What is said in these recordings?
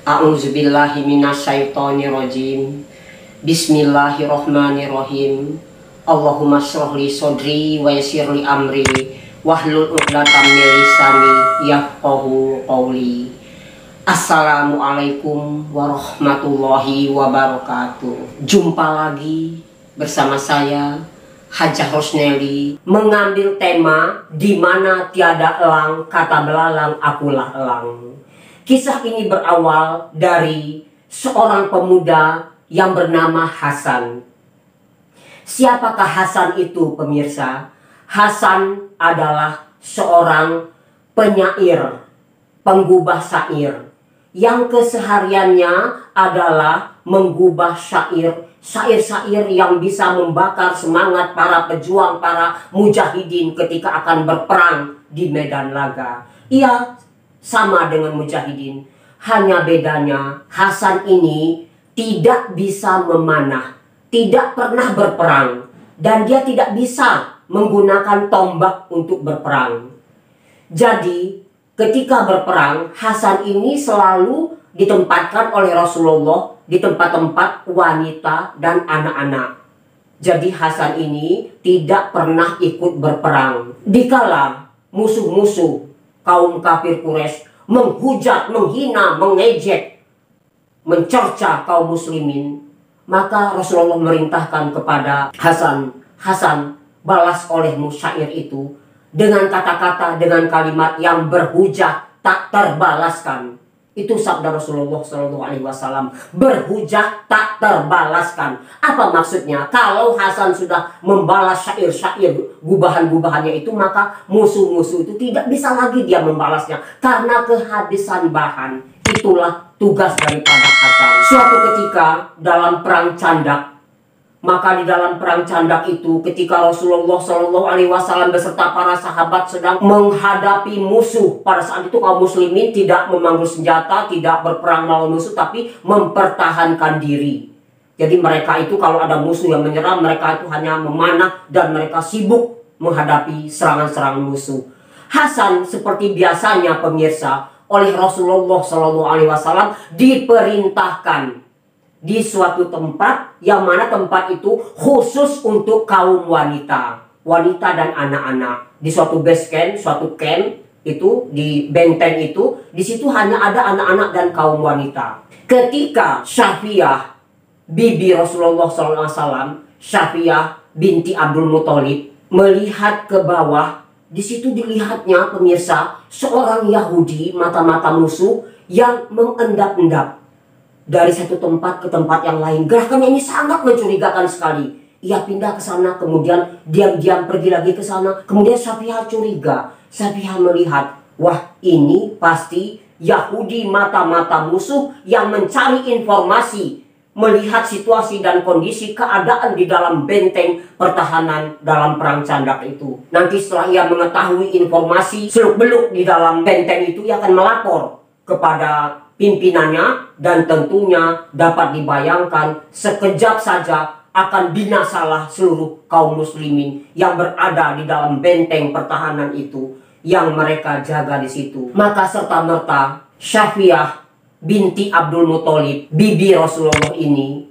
A'udzubillahi minasyaitonirrajim. Bismillahirrahmanirrahim. Allahumma shrahli sodri wa yassirli amri wahlul 'uqdatam min lisani yafqahu qawli. Assalamualaikum warahmatullahi wabarakatuh. Jumpa lagi bersama saya Hajah Rosneli mengambil tema di mana tiada elang kata belalang akulah elang. Kisah ini berawal dari seorang pemuda yang bernama Hasan. Siapakah Hasan itu, pemirsa? Hasan adalah seorang penyair, penggubah syair yang kesehariannya adalah menggubah syair-syair yang bisa membakar semangat para pejuang, para mujahidin ketika akan berperang di medan laga. Ia sama dengan mujahidin, hanya bedanya Hasan ini tidak bisa memanah, tidak pernah berperang, dan dia tidak bisa menggunakan tombak untuk berperang. Jadi ketika berperang, Hasan ini selalu ditempatkan oleh Rasulullah di tempat-tempat wanita dan anak-anak. Jadi Hasan ini tidak pernah ikut berperang. Dikala musuh-musuh kaum kafir Quraisy menghujat, menghina, mengejek, mencerca kaum muslimin, maka Rasulullah merintahkan kepada Hasan, "Hasan, balas olehmu syair itu dengan kata-kata, dengan kalimat yang berhujah tak terbalaskan." Itu sabda Rasulullah SAW, berhujah tak terbalaskan. Apa maksudnya? Kalau Hasan sudah membalas syair-syair gubahan-gubahannya itu, maka musuh-musuh itu tidak bisa lagi dia membalasnya karena kehabisan bahan. Itulah tugas daripada Hasan. Suatu ketika dalam perang Candak, maka di dalam perang Candak itu ketika Rasulullah SAW beserta para sahabat sedang menghadapi musuh, pada saat itu kaum muslimin tidak memanggul senjata, tidak berperang melawan musuh, tapi mempertahankan diri. Jadi mereka itu kalau ada musuh yang menyerang, mereka itu hanya memanah dan mereka sibuk menghadapi serangan-serangan musuh. Hasan seperti biasanya, pemirsa, oleh Rasulullah SAW diperintahkan di suatu tempat yang mana tempat itu khusus untuk kaum wanita dan anak-anak. Di suatu base camp, suatu camp itu di benteng itu, di situ hanya ada anak-anak dan kaum wanita. Ketika Syafi'ah bibi Rasulullah SAW, Syafi'ah binti Abdul Muthalib, melihat ke bawah, di situ dilihatnya, pemirsa, seorang Yahudi mata-mata musuh yang mengendap-endap dari satu tempat ke tempat yang lain. Gerakannya ini sangat mencurigakan sekali. Ia pindah ke sana, kemudian diam-diam pergi lagi ke sana. Kemudian Syafi'ah curiga. Syafi'ah melihat, wah, ini pasti Yahudi mata-mata musuh yang mencari informasi, melihat situasi dan kondisi keadaan di dalam benteng pertahanan dalam perang Candak itu. Nanti setelah ia mengetahui informasi seluk-beluk di dalam benteng itu, ia akan melapor kepada pimpinannya, dan tentunya dapat dibayangkan sekejap saja akan binasalah seluruh kaum muslimin yang berada di dalam benteng pertahanan itu yang mereka jaga di situ. Maka serta-merta Syafi'ah binti Abdul Muthalib, bibi Rasulullah ini,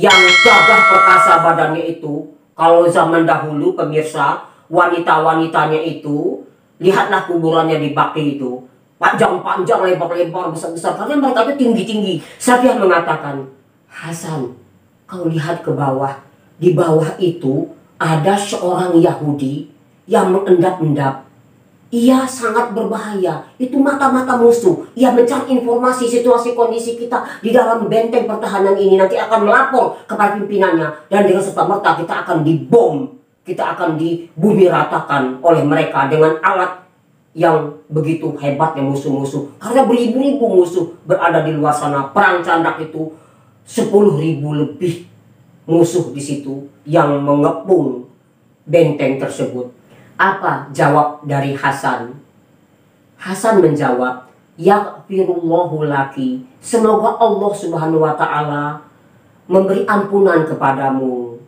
yang gagah perkasa badannya itu, kalau zaman dahulu, pemirsa, wanita-wanitanya itu, lihatlah kuburannya di Baqi itu, panjang-panjang, lebar-lebar, besar-besar, karena mereka itu tinggi-tinggi. Syafi'ah mengatakan, "Hasan, kau lihat ke bawah. Di bawah itu ada seorang Yahudi yang mengendap-endap. Ia sangat berbahaya. Itu mata-mata musuh. Ia mencari informasi situasi kondisi kita di dalam benteng pertahanan ini. Nanti akan melapor kepada pimpinannya. Dan dengan serta-merta kita akan dibom. Kita akan dibumi ratakan oleh mereka dengan alat yang begitu hebatnya musuh-musuh. Karena beribu-ribu musuh berada di luar sana. Perang Candak itu 10.000 lebih musuh di situ yang mengepung benteng tersebut." Apa jawab dari Hasan? Hasan menjawab, "Yaghfirullahu laki." Semoga Allah Subhanahu wa ta'ala memberi ampunan kepadamu.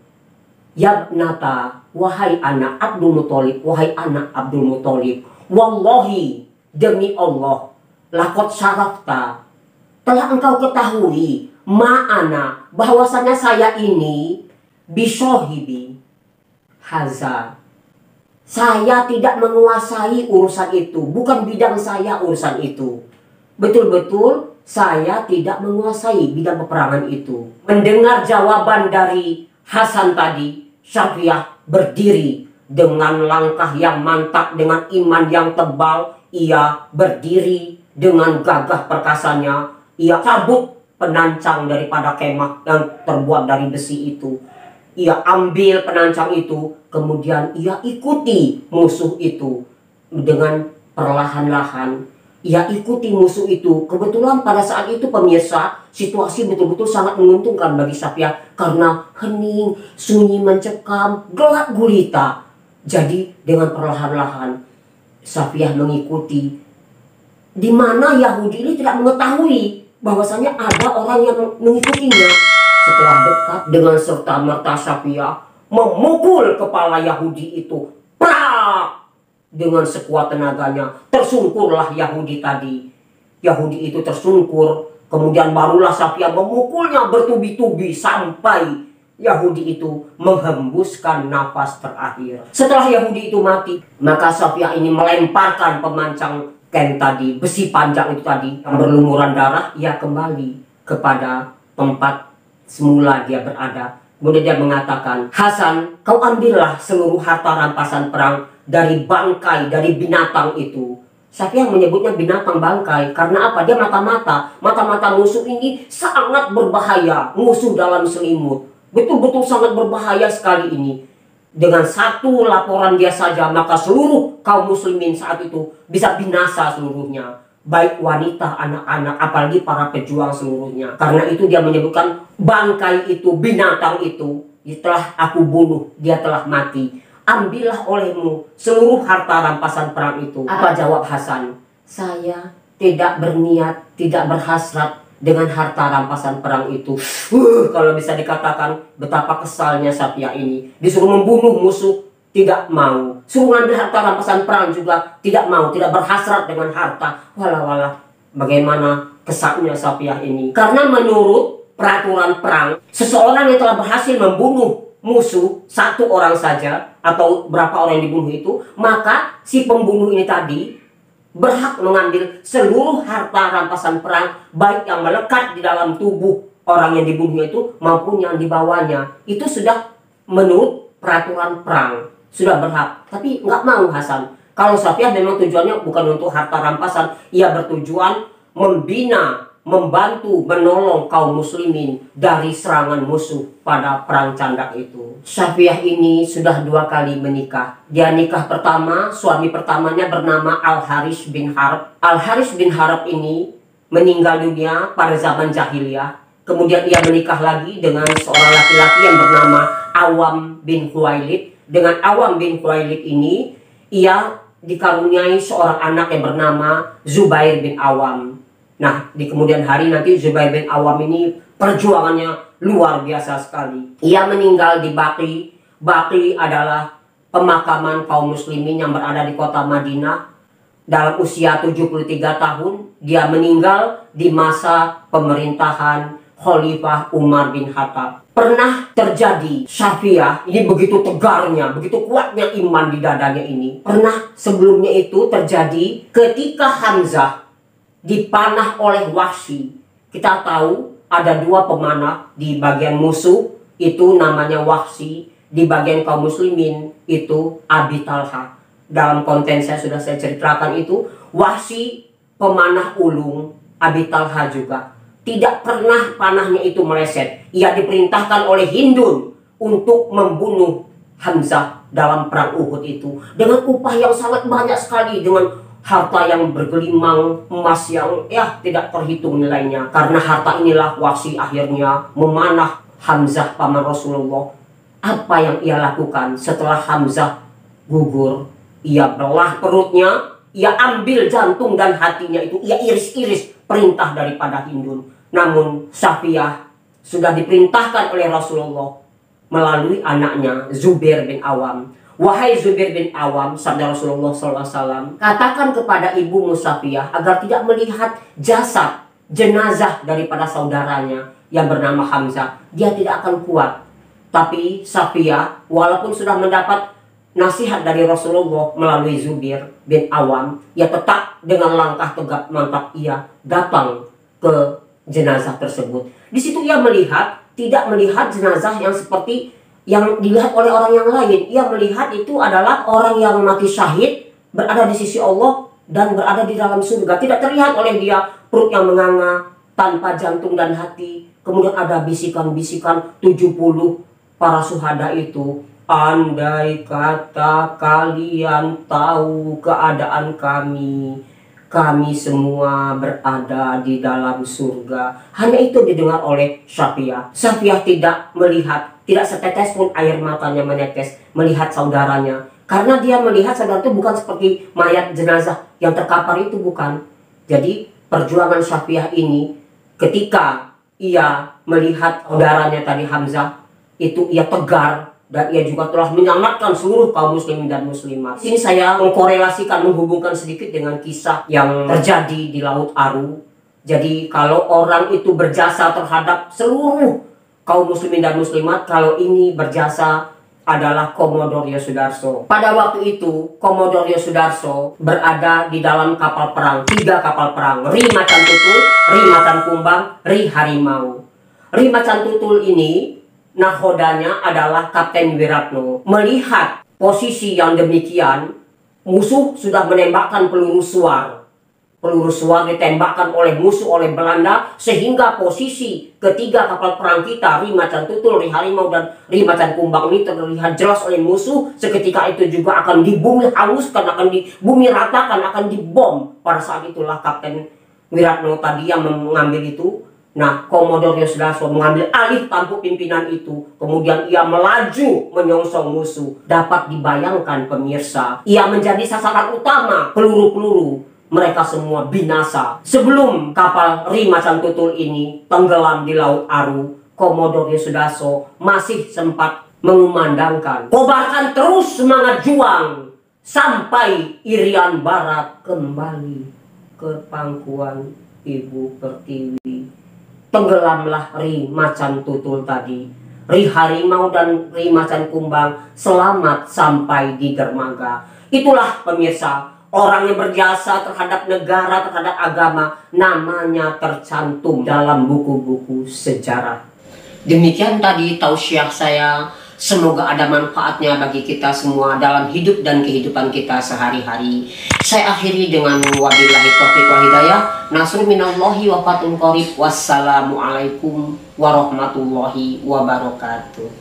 "Yabnata," wahai anak Abdul Muthalib, wahai anak Abdul Muthalib, "Wallahi, demi Allah, lakot syarafta, telah engkau ketahui ma'ana, bahwasanya saya ini bisohibi haza. Saya tidak menguasai urusan itu, bukan bidang saya urusan itu. Betul-betul saya tidak menguasai bidang peperangan itu. Mendengar jawaban dari Hasan tadi, Syafiah berdiri dengan langkah yang mantap, dengan iman yang tebal. Ia berdiri dengan gagah perkasanya. Ia cabut penancang daripada kemah yang terbuat dari besi itu. Ia ambil penancang itu, kemudian ia ikuti musuh itu dengan perlahan-lahan. Ia ikuti musuh itu. Kebetulan pada saat itu pemirsa, situasi betul-betul sangat menguntungkan bagi Syafiah karena hening, sunyi mencekam, gelap gulita. Jadi dengan perlahan-lahan Syafiah mengikuti, di mana Yahudi ini tidak mengetahui bahwasanya ada orang yang mengikutinya. Setelah dekat, dengan serta-merta Syafiah memukul kepala Yahudi itu. Prak! Dengan sekuat tenaganya, tersungkurlah Yahudi tadi. Yahudi itu tersungkur, kemudian barulah Syafiah memukulnya bertubi-tubi sampai Yahudi itu menghembuskan nafas terakhir. Setelah Yahudi itu mati, maka Syafiah ini melemparkan pemancang kain tadi, besi panjang itu tadi yang berlumuran darah. Ia kembali kepada tempat semula dia berada. Kemudian dia mengatakan, Hasan, kau ambillah seluruh harta rampasan perang dari bangkai, dari binatang itu. Syafiah menyebutnya binatang bangkai karena apa? Dia mata-mata musuh ini sangat berbahaya. Musuh dalam selimut, betul-betul sangat berbahaya sekali ini. Dengan satu laporan dia saja, maka seluruh kaum muslimin saat itu bisa binasa seluruhnya. Baik wanita, anak-anak, apalagi para pejuang seluruhnya. Karena itu dia menyebutkan bangkai itu, binatang itu, telah aku bunuh, dia telah mati. Ambillah olehmu seluruh harta rampasan perang itu. Apa jawab Hasan? Saya tidak berniat, tidak berhasrat dengan harta rampasan perang itu. Kalau bisa dikatakan betapa kesalnya Syafiah ini. Disuruh membunuh musuh, tidak mau. Suruh ngambil harta rampasan perang juga tidak mau, tidak berhasrat dengan harta. Walah, bagaimana kesalnya Syafiah ini. Karena menurut peraturan perang, seseorang yang telah berhasil membunuh musuh satu orang saja, atau berapa orang yang dibunuh itu, maka si pembunuh ini tadi berhak mengambil seluruh harta rampasan perang, baik yang melekat di dalam tubuh orang yang dibunuhnya itu maupun yang dibawanya. Itu sudah menurut peraturan perang, sudah berhak. Tapi nggak mau Hasan. Kalau Syafiah memang tujuannya bukan untuk harta rampasan, ia bertujuan membina, membantu, menolong kaum muslimin dari serangan musuh pada perang Candak itu. Syafiah ini sudah 2 kali menikah. Dia nikah pertama, suami pertamanya bernama Al-Haris bin Harb. Al-Haris bin Harb ini meninggal dunia pada zaman jahiliyah. Kemudian ia menikah lagi dengan seorang laki-laki yang bernama Awam bin Khuwailid. Dengan Awam bin Khuwailid ini, ia dikaruniai seorang anak yang bernama Zubair bin Awam. Nah, di kemudian hari nanti Zubair bin Awam ini perjuangannya luar biasa sekali. Ia meninggal di Baqi. Baqi adalah pemakaman kaum muslimin yang berada di kota Madinah. Dalam usia 73 tahun, dia meninggal di masa pemerintahan Khalifah Umar bin Khattab. Pernah terjadi, Syafiah ini begitu tegarnya, begitu kuatnya iman di dadanya ini. Pernah sebelumnya itu terjadi ketika Hamzah dipanah oleh Wahsy. Kita tahu ada 2 pemanah, di bagian musuh itu namanya Wahsy, di bagian kaum muslimin itu Abi Talha. Dalam konten saya sudah saya ceritakan itu, Wahsy pemanah ulung, Abi Talha juga. Tidak pernah panahnya itu meleset. Ia diperintahkan oleh Hindun untuk membunuh Hamzah dalam perang Uhud itu. Dengan upah yang sangat banyak sekali, dengan harta yang bergelimang, emas yang tidak terhitung nilainya. Karena harta inilah Wahsy akhirnya memanah Hamzah paman Rasulullah. Apa yang ia lakukan setelah Hamzah gugur? Ia belah perutnya, ia ambil jantung dan hatinya itu, ia iris-iris, perintah daripada Hindun. Namun Syafiah sudah diperintahkan oleh Rasulullah melalui anaknya Zubair bin Awam. Wahai Zubair bin Awam, sabda Rasulullah SAW, katakan kepada ibumu Syafiah agar tidak melihat jasad jenazah daripada saudaranya yang bernama Hamzah, dia tidak akan kuat. Tapi Safiyah walaupun sudah mendapat nasihat dari Rasulullah melalui Zubair bin Awam, ia tetap dengan langkah tegap mantap ia datang ke jenazah tersebut. Di situ ia melihat, tidak melihat jenazah yang seperti yang dilihat oleh orang yang lain. Ia melihat itu adalah orang yang mati syahid, berada di sisi Allah dan berada di dalam surga. Tidak terlihat oleh dia perut yang menganga, tanpa jantung dan hati. Kemudian ada bisikan-bisikan 70 para syuhada itu. Andai kata kalian tahu keadaan kami, kami semua berada di dalam surga. Hanya itu didengar oleh Safiyah. Safiyah tidak melihat, tidak setetes pun air matanya menetes melihat saudaranya. Karena dia melihat saudara itu bukan seperti mayat jenazah yang terkapar itu, bukan. Jadi perjuangan Safiyah ini ketika ia melihat saudaranya tadi Hamzah, itu ia tegar dan ia juga telah menyelamatkan seluruh kaum muslimin dan muslimat. Sini saya mengkorelasikan, menghubungkan sedikit dengan kisah yang terjadi di Laut Aru. Jadi kalau orang itu berjasa terhadap seluruh kaum muslimin dan muslimat, kalau ini berjasa adalah Komodor Yosudarso. Pada waktu itu Komodor Yosudarso berada di dalam kapal perang, 3 kapal perang, Ri Macan Tutul, Ri Macan Kumbang, Ri Harimau. Ri Macan Tutul ini nahodanya adalah Kapten Wiratno. Melihat posisi yang demikian, musuh sudah menembakkan peluru suar. Peluru suar ditembakkan oleh musuh, oleh Belanda, sehingga posisi ketiga kapal perang kita, Ri Macan Tutul, Ri Harimau, dan Ri Macan Kumbang ini terlihat jelas oleh musuh. Seketika itu juga akan dibumi hanguskan, akan dibumi ratakan, akan dibom. Pada saat itulah Kapten Wiratno tadi yang mengambil itu. Nah, Komodor Yosudarso mengambil alih tampuk pimpinan itu. Kemudian ia melaju menyongsong musuh. Dapat dibayangkan pemirsa, ia menjadi sasaran utama peluru-peluru. Mereka semua binasa. Sebelum kapal Ri Macan Tutul ini tenggelam di Laut Aru, Komodor Yosudarso masih sempat mengumandangkan, kobarkan terus semangat juang sampai Irian Barat kembali ke pangkuan Ibu Pertiwi. Tenggelamlah Ri Macan Tutul tadi. Ri Harimau dan Ri Macan Kumbang selamat sampai di dermaga. Itulah pemirsa, orang yang berjasa terhadap negara, terhadap agama, namanya tercantum dalam buku-buku sejarah. Demikian tadi tausiah saya. Semoga ada manfaatnya bagi kita semua dalam hidup dan kehidupan kita sehari-hari. Saya akhiri dengan wabillahi taufiq wal hidayah. Nasrun minallahi wa fathun qarib. Wassalamualaikum warahmatullahi wabarakatuh.